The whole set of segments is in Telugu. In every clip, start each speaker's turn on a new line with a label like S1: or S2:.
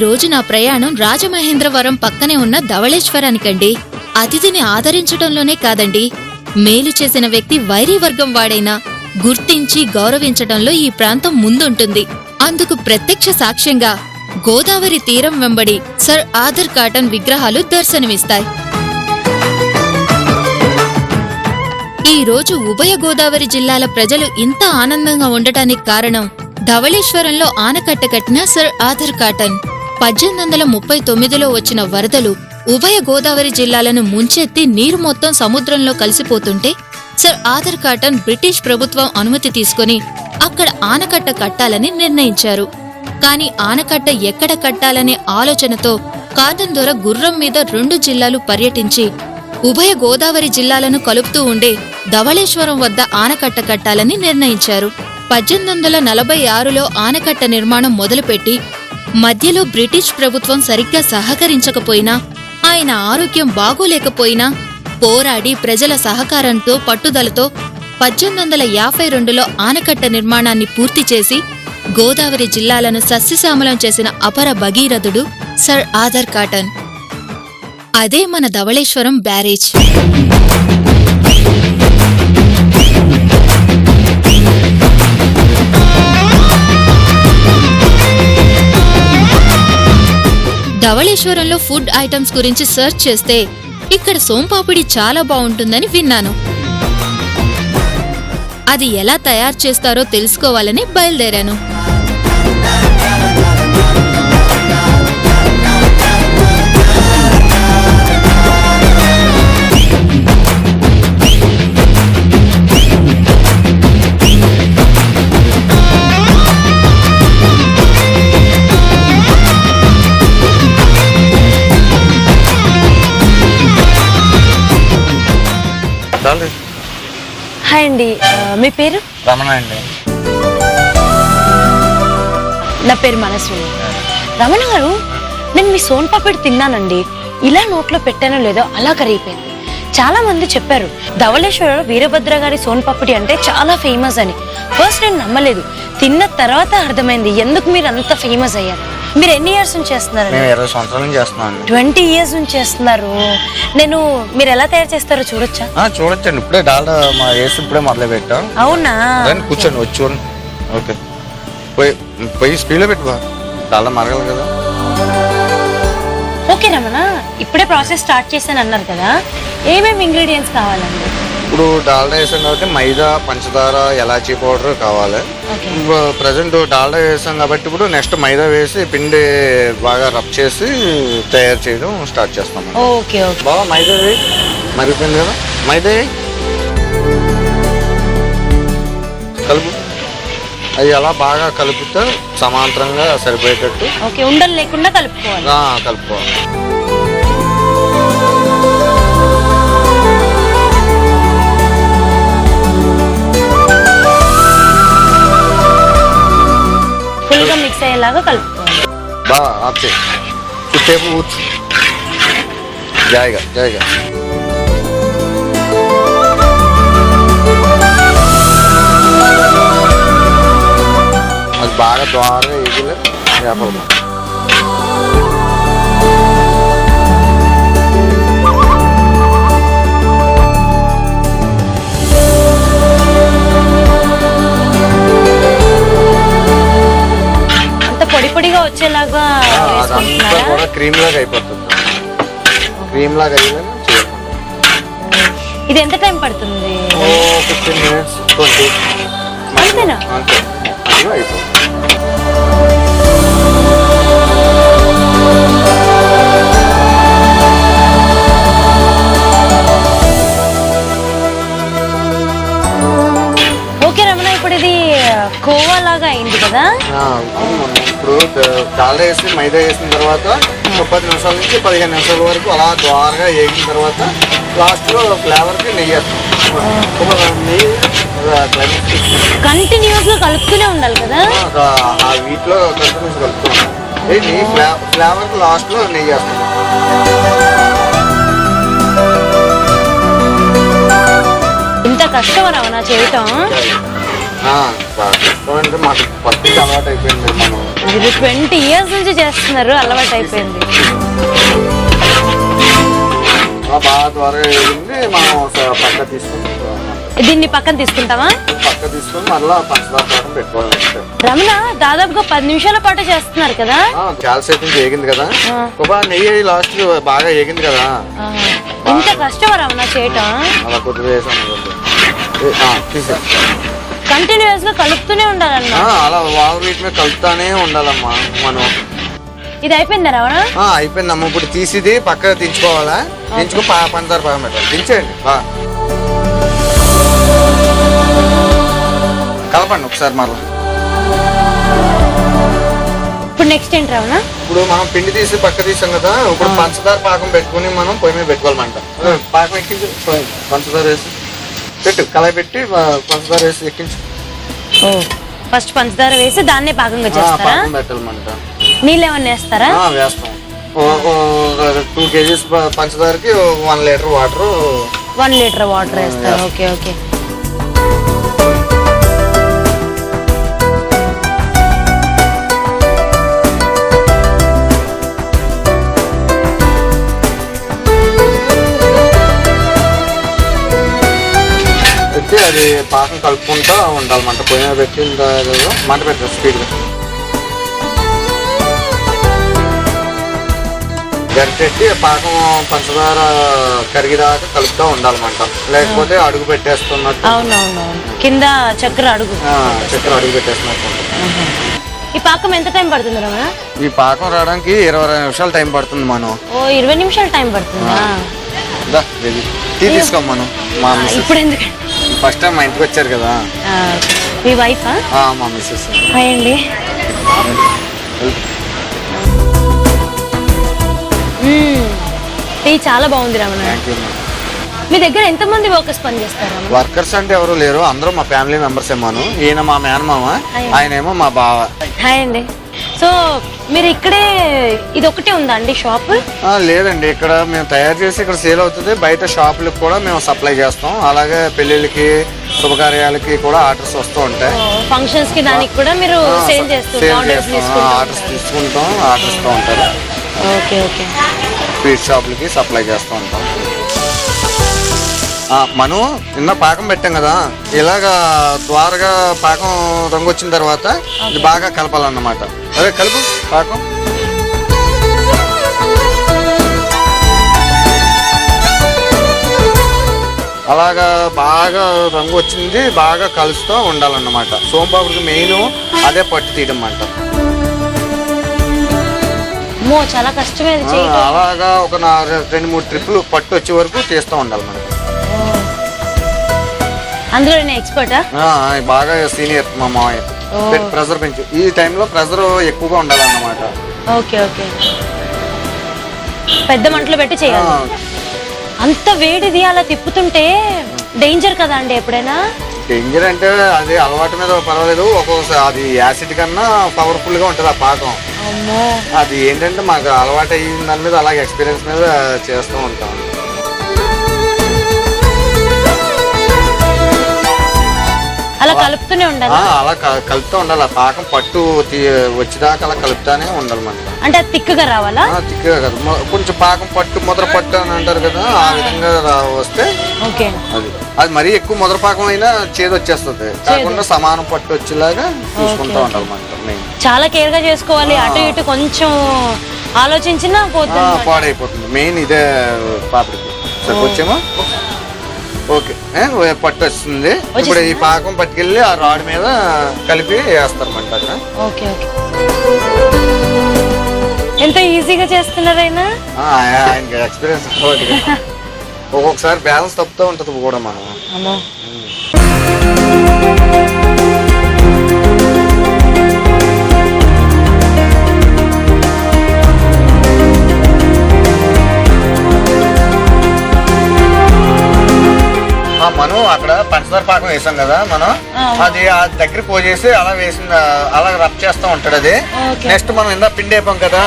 S1: రోజు నా ప్రయాణం రాజమహేంద్రవరం పక్కనే ఉన్న ధవళేశ్వరానికండి. అతిథిని ఆదరించడంలోనే కాదండి, మేలు చేసిన వ్యక్తి వైరీ వర్గం వాడైనా గుర్తించి గౌరవించడంలో ఈ ప్రాంతం ముందుంటుంది. అందుకు ప్రత్యక్ష సాక్ష్యంగా గోదావరి తీరం వెంబడి సర్ ఆర్థర్ కాటన్ విగ్రహాలు దర్శనమిస్తాయి. ఈ రోజు ఉభయ గోదావరి జిల్లాల ప్రజలు ఇంత ఆనందంగా ఉండటానికి కారణం ధవళేశ్వరంలో ఆనకట్ట కట్టిన సర్ ఆర్థర్ కాటన్. 1839లో వచ్చిన వరదలు ఉభయ గోదావరి జిల్లాలను ముంచెత్తి నీరు మొత్తం సముద్రంలో కలిసిపోతుంటే సర్ ఆర్థర్ కాటన్ బ్రిటిష్ ప్రభుత్వం అనుమతి తీసుకుని అక్కడ ఆనకట్ట కట్టాలని నిర్ణయించారు. కాని ఆనకట్ట ఎక్కడ కట్టాలనే ఆలోచనతో కాటన్ దొర గుర్రం మీద 2 జిల్లాలు పర్యటించి ఉభయ గోదావరి జిల్లాలను కలుపుతూ ఉండే ధవళేశ్వరం వద్ద ఆనకట్ట కట్టాలని నిర్ణయించారు. 1846లో ఆనకట్ట నిర్మాణం మొదలుపెట్టి మధ్యలో బ్రిటిష్ ప్రభుత్వం సరిగ్గా సహకరించకపోయినా, ఆయన ఆరోగ్యం బాగోలేకపోయినా పోరాడి ప్రజల సహకారంతో పట్టుదలతో 1852లో ఆనకట్ట నిర్మాణాన్ని పూర్తి చేసి గోదావరి జిల్లాలను సస్యశ్యామలం చేసిన అపర భగీరథుడు సర్ ఆర్థర్ కాటన్. అదే మన ధవళేశ్వరం బ్యారేజ్. ధవళేశ్వరంలో ఫుడ్ ఐటమ్స్ గురించి సెర్చ్ చేస్తే ఇక్కడ సోంపాపిడి చాలా బాగుంటుందని విన్నాను. అది ఎలా తయారు చేస్తారో తెలుసుకోవాలని బయలుదేరాను.
S2: హాయ్ అండి, మీ పేరు?
S3: రమణ అండి.
S2: నా పేరు మనస్విని. రమణ గారు, నేను మీ సోన్పాపిడి తిన్నానండి. ఇలా నోట్లో పెట్టానో లేదో అలా కరిగిపోయింది. చాలా మంది చెప్పారు ధవళేశ్వరంలో వీరభద్ర గారి సోన్పాపిడి అంటే చాలా ఫేమస్ అని. ఫస్ట్ నేను నమ్మలేదు, తిన్న తర్వాత అర్థమైంది ఎందుకు మీరు అంత ఫేమస్ అయ్యారు. మీరు ఎన్ని ఇయర్స్ నుంచి చేస్తున్నారు?
S3: 20 సంవత్సరాల నుంచి చేస్తున్నాను.
S2: 20 ఇయర్స్ నుంచి చేస్తున్నారు. మీరు ఎలా తయారు చేస్తారో చూడొచ్చా?
S3: చూడొచ్చండి. ఇప్పుడే డాల్డా మా వేసి ఇప్పుడే మొదలు పెట్టాం.
S2: అవునా?
S3: కూర్చోండి, వచ్చి చూడండి. ఓకే, పోయి స్పీడ్లో పెట్టుకో, డాల్డా మరగలు కదా.
S2: ఓకే రమణ, ఇప్పుడే ప్రాసెస్ స్టార్ట్ చేశాను అన్నారు కదా, ఏమేమి ఇంగ్రీడియంట్స్ కావాలండి?
S3: ఇప్పుడు డాల్డా వేసాం కాబట్టి మైదా, పంచదార, ఎలాచీ పౌడర్ కావాలి. ప్రజెంట్ డాల్డా వేసాం కాబట్టి ఇప్పుడు నెక్స్ట్ మైదా వేసి పిండి బాగా రబ్ చేసి తయారు చేయడం స్టార్ట్ చేస్తాం.
S2: Okay okay.
S3: బాగా మైదా వేయి, మరిగిపోయింది కదా, మైదా వేయి, కలుపు. అది అలా బాగా కలుపుతే సమాంతరంగా సరిపోయేటట్టు.
S2: ఓకే, ఉండలు లేకుండా కలుపుకోవాలి.
S3: కలుపుకోవాలి.
S2: ఫుల్గా మిక్స్ అయ్యేలాగా కలుపుకోవాలి.
S3: బాగా ఆఫ్ చేయి, చుట్టేపు ఊర్చు, జాయిగా జాయిగా. అది బాగా ద్వారగా ఎగిలే చేపలు.
S2: పొడి పొడిగా వచ్చేలాగా
S3: అదంతా కూడా క్రీమ్ లాగా అయిపోతుంది. క్రీమ్ లాగా అయ్యేలాగా చేయాలి.
S2: ఇది ఎంత టైం పడుతుంది?
S3: 15 minutes 20.
S2: అంతేనా?
S3: అంతే, అయిపోతుంది.
S2: ఓకే రమణ, ఇప్పుడు ఇది కోవా లాగా అయింది కదా.
S3: ఇప్పుడు డాల్డా వేసి మైదా వేసిన తర్వాత 10 నిమిషాల నుంచి 15 నిమిషాల వరకు అలా ద్వారగా వేగిన తర్వాత లాస్ట్లో ఫ్లేవర్కి నెయ్యి
S2: కంటిన్యూస్ గా కలుపుతూనే ఉండాలి కదా.
S3: ఆ వీటిలో కంటిన్యూస్ కలుపుతున్నాం. నెయ్యి ఫ్లేవర్కి లాస్ట్లో నెయ్యి వేస్తాం.
S2: ఇంత కష్టం రమణ చేయటం.
S3: అంటే మాకు ఫస్ట్ అలవాటు అయిపోయింది. మనం
S2: మీరు 20 years నుంచి చేస్తున్నారు, అలవాటు అయిపోయింది.
S3: బాగా త్వరగా వేగింది. మనం పక్క తీసుకుంటాం.
S2: దీన్ని పక్కన తీసుకుంటామా?
S3: పక్క తీసుకొని మళ్ళీ పంచదార పాకం పెట్టుకోవాలి.
S2: రమణ దాదాపుగా 10 నిమిషాల పాటు చేస్తున్నారు కదా?
S3: చాలా సేపు ఏగింది కదా. నెయ్యి లాస్ట్ బాగా ఏగింది కదా.
S2: ఇంత కష్టమా రమణ చేయటం?
S3: అలా కొద్దిగా వేసాను.
S2: కంటిన్యూస్ గా కలుపుతూనే ఉండాలన్నా.
S3: అలా వాగు వీటి మీద కలుపుతానే ఉండాలమ్మా మనం.
S2: ఇది అయిపోయిందా రమణ?
S3: అయిపోయిందమ్మా. ఇప్పుడు తీసిది పక్కన దించుకోవాలా. దించుకో పంచదార పాకం పెట్టాలి. దించేయండి కలపండి ఒకసారి మళ్ళీ.
S2: ఇప్పుడు నెక్స్ట్ ఏంటి రమణ?
S3: ఇప్పుడు మనం పిండి తీసి పక్క తీసాం కదా. ఇప్పుడు పంచదార పాకం పెట్టుకుని మనం పొయ్యి మీద పెట్టుకోవాలన్నమాట. పాకం ఎక్కించి పంచదార వేసి పెట్టు. కళాయి పెట్టి పంచదార వేసి ఎక్కించు.
S2: ఫస్ట్ పంచదార వేసి దాన్నే పాకంగా చేస్తారా?
S3: పాకం పెట్టాలన్నమాట.
S2: నీళ్ళు ఏమన్నా వేస్తారా?
S3: వేస్తాం. 2 kgs పంచదారకి 1 లీటర్ వాటర్.
S2: 1 లీటర్ వాటర్ వేస్తారు. Okay okay.
S3: అది పాకం కలుపుకుంటా ఉండాలి. మంట పొయ్యి మీద పెట్టి మంట పెట్టారు స్పీడ్గా. గరిటెట్టి పాకం పంచదార కరిగిదాకా కలుపుతూ ఉండాలన్నమాట. లేకపోతే అడుగు పెట్టేస్తున్నట్టు.
S2: అవునవును, కింద చక్కెర అడుగు
S3: పెట్టేస్తున్నట్టు.
S2: ఈ పాకం ఎంత టైం పడుతుంది రమణ?
S3: ఈ పాకం రావడానికి 20 నిమిషాలు టైం పడుతుంది. మనం
S2: 20 నిమిషాలు టైం పడుతుందా?
S3: టీ తీసుకోం మనం.
S2: ఇప్పుడు ఎందుకు?
S3: ఫస్ట్ టైం మా ఇంటికి వచ్చారు కదా.
S2: మీ వైఫా?
S3: మా మిస్సెస్.
S2: హాయ్ అండి. టీ చాలా బాగుంది రమణ. మీ దగ్గర ఎంతమంది వర్కర్స్ పనిచేస్తారు?
S3: వర్కర్స్ అంటే ఎవరు లేరు, అందరూ మా ఫ్యామిలీ మెంబర్స్ ఏమాను. ఈయన మా మేనమామ, ఆయన ఏమో మా బావ.
S2: హాయ్ అండి. సో మీరు ఇక్కడే ఇది ఒకటే ఉందా అండి షాప్?
S3: లేదండి, ఇక్కడ మేము తయారు చేసి ఇక్కడ సేల్ అవుతుంది. బయట షాపులకు కూడా మేము సప్లై చేస్తాం. అలాగే పెళ్లిళ్ళకి శుభకార్యాలకి కూడా ఆర్డర్స్ వస్తూ ఉంటాయి.
S2: ఫంక్షన్స్ కి దానికి కూడా మీరు సేల్ చేస్తారు?
S3: ఆర్డర్స్ తీసుకుంటాం, ఆర్డర్స్ తో ఉంటారు.
S2: Okay okay.
S3: స్వీట్ షాపులకి సప్లై చేస్తూ ఉంటాం. మనం నిన్న పాకం పెట్టాం కదా. ఇలాగా త్వరగా పాకం రంగు వచ్చిన తర్వాత ఇది బాగా కలపాలన్నమాట. అదే కలుపు పాకం. అలాగా బాగా రంగు వచ్చింది, బాగా కలుస్తూ ఉండాలన్నమాట. సోంపాపుడికి మెయిన్ అదే పట్టు తీయడం అంట.
S2: చాలా కష్టమే.
S3: అలాగా ఒక 2-3 ట్రిప్పులు పట్టు వచ్చే వరకు తీస్తూ ఉండాలి మనం.
S2: అందులో నేను ఎక్స్పర్టా?
S3: బాగా సీనియర్ మా మామయ్య. ప్రెజర్ పెంచు. ఈ టైంలో ప్రెజర్ ఎక్కువగా ఉండాలన్నమాట.
S2: Okay okay. పెద్ద మంటలో పెట్టి చేయాలి. అంత వేడిది అలా తిప్పుతుంటే డేంజర్ కదా అండి ఎప్పుడైనా?
S3: డేంజర్ అంటే అది అలవాటు మీద పర్వాలేదు. ఒక్కొక్కసారి అది యాసిడ్ కన్నా పవర్ఫుల్ గా ఉంటుంది ఆ పాకం. అది ఏంటంటే మాకు అలవాటు అయిన దాని మీద అలాగే ఎక్స్పీరియన్స్ మీద చేస్తూ ఉంటాం.
S2: అలా కలుపుతూనే ఉండాలి.
S3: అలా కలుపుతూ ఉండాలి. ఆ పాకం పట్టు వచ్చేదాకా అలా కలుపుతానే ఉండాలి మనకి.
S2: అంటే అది తిక్కుగా రావాలా?
S3: తిక్కుగా కాదు, కొంచెం పాకం పట్టు ముద్ర పట్టు అని అంటారు కదా, ఆ విధంగా వస్తే అది మరీ ఎక్కువ ముద్ర పాకం అయినా చేదు వచ్చేస్తుంది. కాకుండా సమానం పట్టు వచ్చేలాగా చూసుకుంటూ ఉండాలి మనకి.
S2: చాలా కేర్ గా చేసుకోవాలి. అటు ఇటు కొంచెం ఆలోచించినా
S3: పాడైపోతుంది. మెయిన్ ఇదే పాపడికి. వచ్చేమో ఓకే, పట్టు వస్తుంది. ఇప్పుడు ఈ పాకం పట్టుకెళ్ళి ఆ రాడ్ మీద కలిపి వేస్తారన్నమాట అక్కడ.
S2: Okay okay. ఎంత ఈజీగా చేస్తున్నారైనా?
S3: ఆయనకి ఎక్స్పీరియన్స్ ఒక్కొక్కసారి బ్యాలెన్స్ తప్పుతూ ఉంటుంది కూడా మనం. మనం అక్కడ పంచదార పాకం వేసాం కదా మనం, అది ఆ దగ్గర పోసేసి అలా వేసిన అలా రబ్ చేస్తూ ఉంటాడు. అది నెక్స్ట్ మనం ఇందా పిండి వేపాం కదా,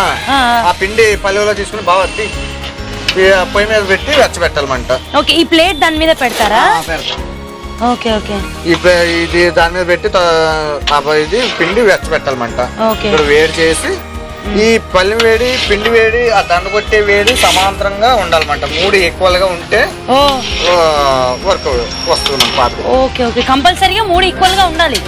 S3: ఆ పిండి పల్లెలో తీసుకుని బాగా పొయ్యి మీద పెట్టి వెచ్చబెట్టాలన్నమాట.
S2: ఓకే. ఈ ప్లేట్ దాని మీద పెడతారా?
S3: పెడతాం.
S2: ఓకే ఓకే
S3: ఇది దాని మీద పెట్టి ఇది పిండి వెచ్చబెట్టాలన్నమాట.
S2: ఓకే
S3: ఇక్కడ వేడి చేసి ఈ పల్లి వేడి పిండి వేడి ఆ దండ కొట్టే వేడి సమాంతరంగా ఉండాలన్నమాట. 3 ఈక్వల్ గా ఉంటే వర్క్ వస్తుంది మన పాత్ర.
S2: ఓకే ఓకే కంపల్సరీగా 3 ఈక్వల్ గా ఉండాలి.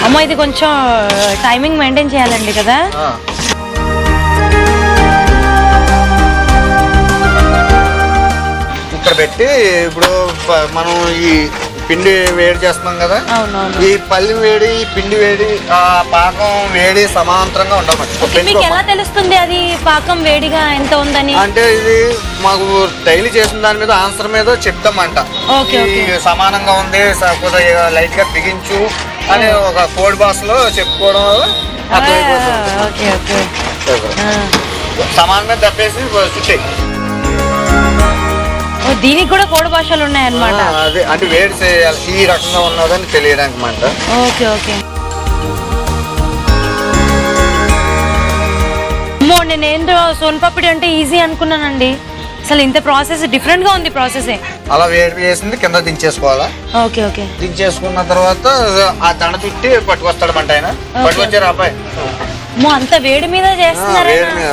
S2: అమ్మో ఇది కొంచెం టైమింగ్ మెయింటైన్ చేయాలండి కదా.
S3: ఇక్కడ పెట్టి ఇప్పుడు మనం ఈ పిండి వేడి చేస్తున్నాం కదా, ఈ పల్లి వేడి పిండి వేడి ఆ పాకం వేడి సమాంతరంగా ఉండాలి.
S2: మీకు ఎలా తెలుస్తుంది అది పాకం వేడిగా ఎంత ఉందని?
S3: అంటే ఇది మాకు డైలీ చేసిన దాని మీద ఆన్సర్ మీద చెప్తామంట. సమానంగా ఉంది కొద్దిగా లైట్ గా బిగించు అని ఒక కోడ్ భాషలో చెప్పుకోవడం వల్ల సమానం మీద తప్పేసి చుట్టాయి.
S2: దీనికి కూడా కోడ్ భాషలు ఉన్నాయన్నమాట.
S3: అదే అంటే వేడి చేయాలి ఈ రకంగా ఉన్నదని తెలియడానికి మాట.
S2: ఓకే ఓకే అమ్మో నేనేంటో సోన్పాపిడి అంటే ఈజీ అనుకున్నానండి, అసలు ఇంత ప్రాసెస్ డిఫరెంట్ గా ఉంది. ప్రాసెస్
S3: అలా వేడి చేసింది కింద దించేసుకోవాలా.
S2: ఓకే ఓకే
S3: దించేసుకున్న తర్వాత ఆ దండ చుట్టి పట్టుకొస్తాడమంట ఆయన. పట్టుకొచ్చారు అబ్బాయి.
S2: అంత వేడి మీద చేస్తున్నారు.
S3: వేడి మీద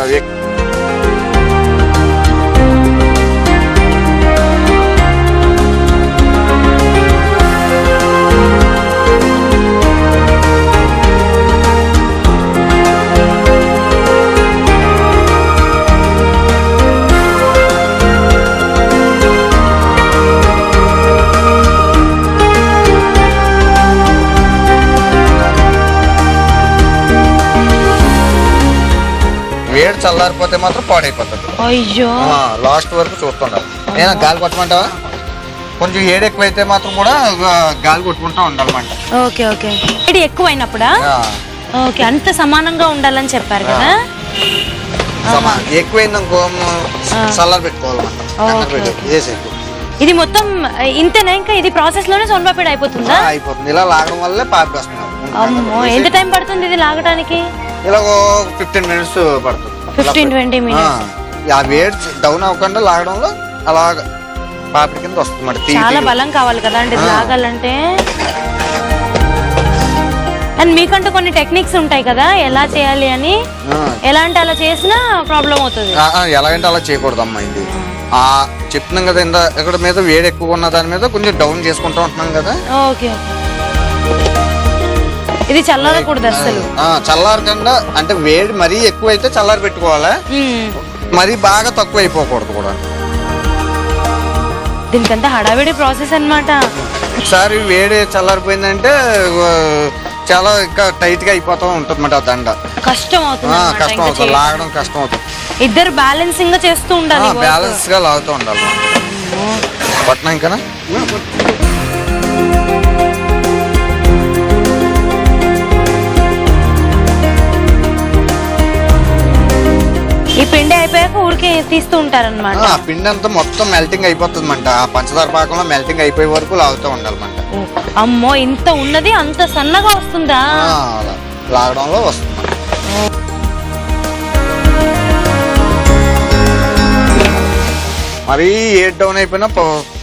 S3: వేడి చల్లారిపోతే మాత్రం పాడైపోతుంది.
S2: అయ్యో
S3: లాస్ట్ వరకు చూస్తుండాలి. నేను గాలి కొట్టమంటావా? కొంచెం ఏడు ఎక్కువైతే మాత్రం కూడా గాలి కొట్టుకుంటా ఉండాలన్నమాట.
S2: ఓకే ఓకే వేడి ఎక్కువైనప్పుడా? ఓకే అంత సమానంగా ఉండాలని చెప్పారు కదా.
S3: ఎక్కువైంది అనుకో చల్లారి పెట్టుకోవాలన్నమాట.
S2: ఇది మొత్తం ఇంతేనా? ఇంకా ఇది ప్రాసెస్ లోనే సోన్పాపిడి అయిపోతుందా?
S3: అయిపోతుంది. ఇలా లాగడం వల్లే పాపి వస్తుంది.
S2: అమ్మో ఎంత టైం పడుతుంది ఇది లాగడానికి?
S3: ఇలా 15 మినిట్స్ పడుతుంది.
S2: 15-20 మినిట్స్.
S3: ఆ వేడి డౌన్ అవ్వకుండా లాగడంలో అలాగా పాపిడి కింద వస్తుంది.
S2: చాలా బలం కావాలి కదా అంటే లాగాలంటే. అండ్ మీకంటూ కొన్ని టెక్నిక్స్ ఉంటాయి కదా ఎలా చేయాలి అని. ఎలా అంటే అలా చేసినా ప్రాబ్లం అవుతుంది.
S3: ఎలాగంటే అలా చేయకూడదమ్మా. ఇది చెప్తున్నాం కదా ఇక్కడ మీద వేడి ఎక్కువ ఉన్న దాని మీద కొంచెం డౌన్ చేసుకుంటూ ఉంటున్నాం కదా.
S2: ఓకే ఇది చల్లారకూడదు అసలు.
S3: చల్లారకుండా అంటే వేడి మరీ ఎక్కువ అయితే చల్లారి పెట్టుకోవాలి, మరీ బాగా తక్కువ అయిపోకూడదు కూడా.
S2: దీనికంతా హడావిడి ప్రాసెస్ అన్నమాట.
S3: ఒకసారి వేడి చల్లారిపోయిందంటే చాలా ఇంకా టైట్ గా అయిపోతూ ఉంటుంది అన్నమాట. ఆ దండ
S2: కష్టం అవుతుంది,
S3: లాగడం కష్టం అవుతుంది.
S2: ఇద్దరు బ్యాలెన్సింగ్ గా చేస్తూ ఉండాలి.
S3: బ్యాలెన్స్ గా లాగుతూ ఉండాలి. పట్నం ఇంకా
S2: ఈ పిండి అయిపోయాక ఊరికి తీస్తూ ఉంటారన్నమాట.
S3: పిండి అంతా మొత్తం మెల్టింగ్ అయిపోతుంది అంట. ఆ పంచదార పాకంలో మెల్టింగ్ అయిపోయే వరకు లాగుతూ ఉండాలన్నమాట.
S2: అమ్మో ఇంత ఉన్నది అంత సన్నగా వస్తుందా?
S3: లాగడంలో వస్తుంది. మరీ ఏడ్ డౌన్ అయిపోయినా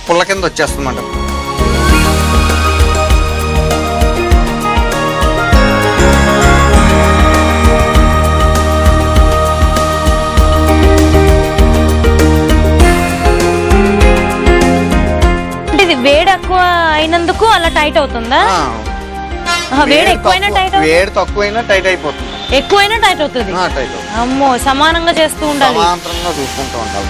S3: పుల్ల కింద వచ్చేస్తుంది అన్నమాట.
S2: వేడి ఎక్కువ అయినందుకు అలా టైట్ అవుతుందా? వేడి ఎక్కువైనా టైట్,
S3: వేడి తక్కువైనా టైట్ అయిపోతుంది,
S2: ఎక్కువైనా టైట్ అవుతుంది. అమ్మో సమానంగా చేస్తూ ఉండాలి,
S3: సమాంతరంగా చూసుకుంటూ ఉండాలి.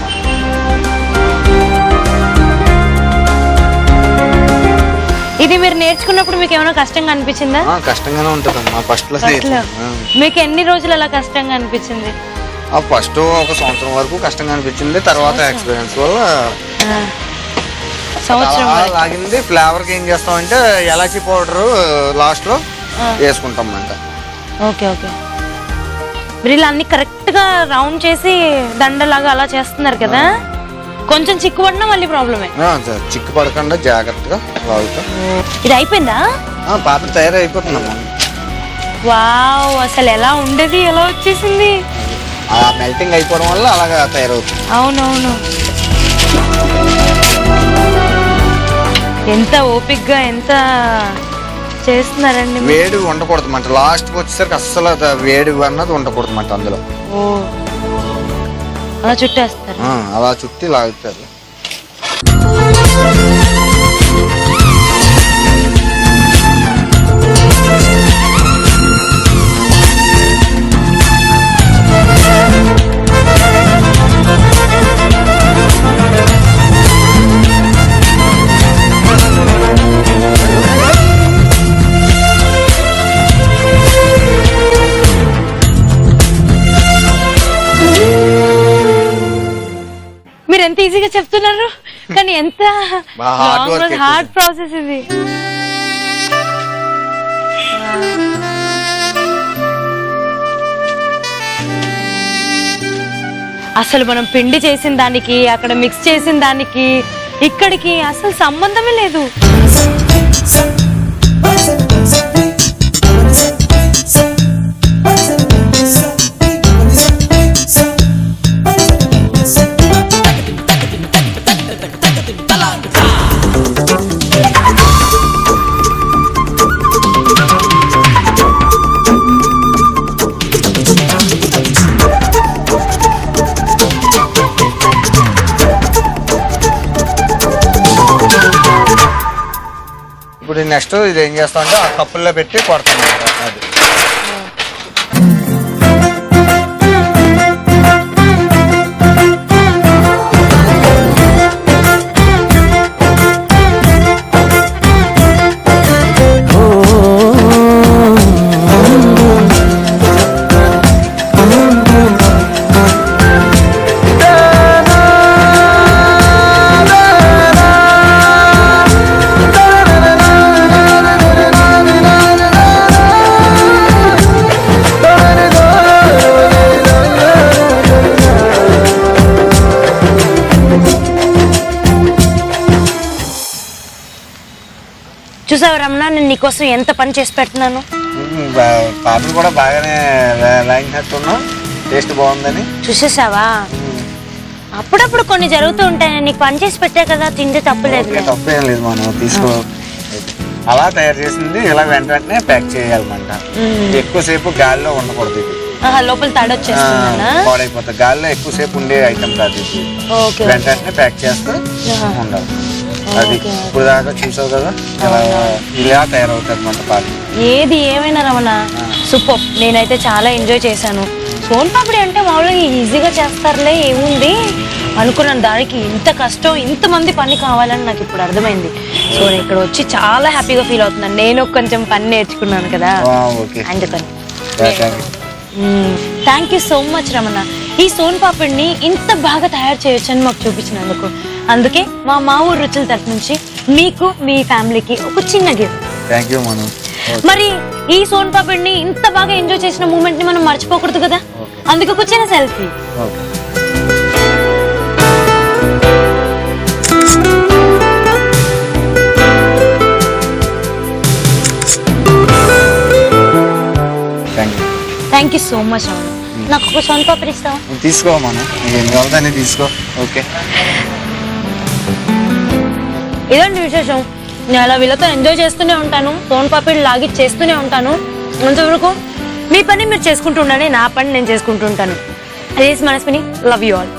S2: ఇది మీరు నేర్చుకున్నప్పుడు మీకు ఏమైనా కష్టంగా అనిపించిందా?
S3: కష్టంగానే ఉంటుందమ్మా. ఫస్ట్
S2: మీకు ఎన్ని రోజులు అలా కష్టంగా అనిపించింది?
S3: ఫస్ట్ 1 సంవత్సరం వరకు కష్టంగా అనిపించింది. తర్వాత ఎక్స్పీరియన్స్ వల్ల
S2: సంవత్సరం
S3: లాగింది. ఫ్లేవర్ కి ఏం చేస్తామంటే ఎలాచి పౌడర్ లాస్ట్ లో వేసుకుంటాం అంట.
S2: ఓకే ఓకే మీరు ఇలా అన్ని కరెక్ట్ గా రౌండ్ చేసి దండలాగా అలా చేస్తున్నారు కదా, కొంచెం చిక్కుపడినా మళ్ళీ ప్రాబ్లమే.
S3: చిక్కు పడకుండా జాగ్రత్తగా లాగుతా.
S2: ఇది అయిపోయిందా?
S3: పాపడ తయారైపోతుందమ్మా.
S2: వావ్, అసలు ఎలా ఉండేది ఎలా వచ్చేసింది.
S3: ఆ మెల్టింగ్ అయిపోవడం వల్ల అలాగా తయారవుతుంది.
S2: అవునవును. ఎంత ఓపిక్గా ఎంత చేస్తున్నారండి.
S3: వేడి ఉండకూడదు మంట, లాస్ట్కి వచ్చేసరికి అస్సలు వేడి అన్నది ఉండకూడదు మంట అందులో.
S2: ఓ, అలా చుట్టేస్తారు.
S3: అలా చుట్టి లాగుతారు.
S2: మీరు ఎంత ఈజీగా చెప్తున్నారు, కానీ ఎంత హార్డ్ ప్రాసెస్ ఇది. అసలు మనం పిండి చేసిన దానికి, అక్కడ మిక్స్ చేసిన దానికి, ఇక్కడికి అసలు సంబంధమే లేదు.
S3: ఇప్పుడు నెక్స్ట్ ఇది ఏం చేస్తామంటే ఆ కప్పుల్లో పెట్టి కొడతాం అది.
S2: చూసావు రమణ, నేను నీకోసం ఎంత పని చేసి పెడుతున్నాను.
S3: పాపలు కూడా బాగానే లాగినట్టున్నావు, టేస్ట్ బాగుందని.
S2: చూసేసావా, అప్పుడప్పుడు కొన్ని జరుగుతూ ఉంటాయి. నీకు పని చేసి పెట్టా కదా, తింటే తప్పులేదు.
S3: తప్పేం లేదు, మనం తీసుకో. అలా తయారు చేసింది ఇలా వెంటనే ప్యాక్ చేయాలన్నమాట. ఎక్కువసేపు గాలిలో ఉండకూడదు ఇది.
S2: లోపల తడొచ్చేస్తుందా?
S3: పాడైపోతుంది. గాలిలో ఎక్కువసేపు ఉండే ఐటమ్ కాదు ఇది. వెంటనే ప్యాక్ చేస్తే ఉండాలి. అది ఇప్పుడు దాకా చూసావు కదా, ఇలా తయారవుతుంది అన్నమాట పాలు.
S2: ఏది ఏమైనా రమణ సూపర్. నేనైతే చాలా ఎంజాయ్ చేశాను. సోన్ పాపిడి అంటే మామూలుగా ఈజీగా చేస్తారులే, ఏముంది అనుకున్నాను. దానికి ఇంత కష్టం, ఇంతమంది పని కావాలని నాకు ఇప్పుడు అర్థమైంది. సో నేను ఇక్కడ వచ్చి చాలా హ్యాపీగా ఫీల్ అవుతున్నాను. నేను కొంచెం పని నేర్చుకున్నాను కదా అందుకని. Thank you so much Ramana. ఈ సోన్ పాపిడిని ఇంత బాగా తయారు చేయొచ్చు అని మాకు చూపించినందుకు. అందుకే మా ఊరు రుచుల తరఫు నుంచి మీకు, మీ ఫ్యామిలీకి ఒక చిన్న గిఫ్ట్.
S3: థాంక్యూ మను.
S2: మరి ఈ సోన్ పాపిడిని ఇంత బాగా ఎంజాయ్ చేసిన మూమెంట్ ని మనం మర్చిపోకూడదు కదా, అందుకే ఒక చిన్న selfie. Thank you so much Ramana. నాకు ఒక సోన్ పాపిడి ఇస్తావా?
S3: తీసుకో మనం, ఏం కావాలని తీసుకో. ఓకే,
S2: ఇదండి విశేషం. నేను అలా వీళ్ళతో ఎంజాయ్ చేస్తూనే ఉంటాను, సోన్ పాపిడి లాగి చేస్తూనే ఉంటాను. అంతవరకు మీ పని మీరు చేసుకుంటూ ఉండండి, నా పని నేను చేసుకుంటూ ఉంటాను. అది మనస్విని, లవ్ యూ ఆల్.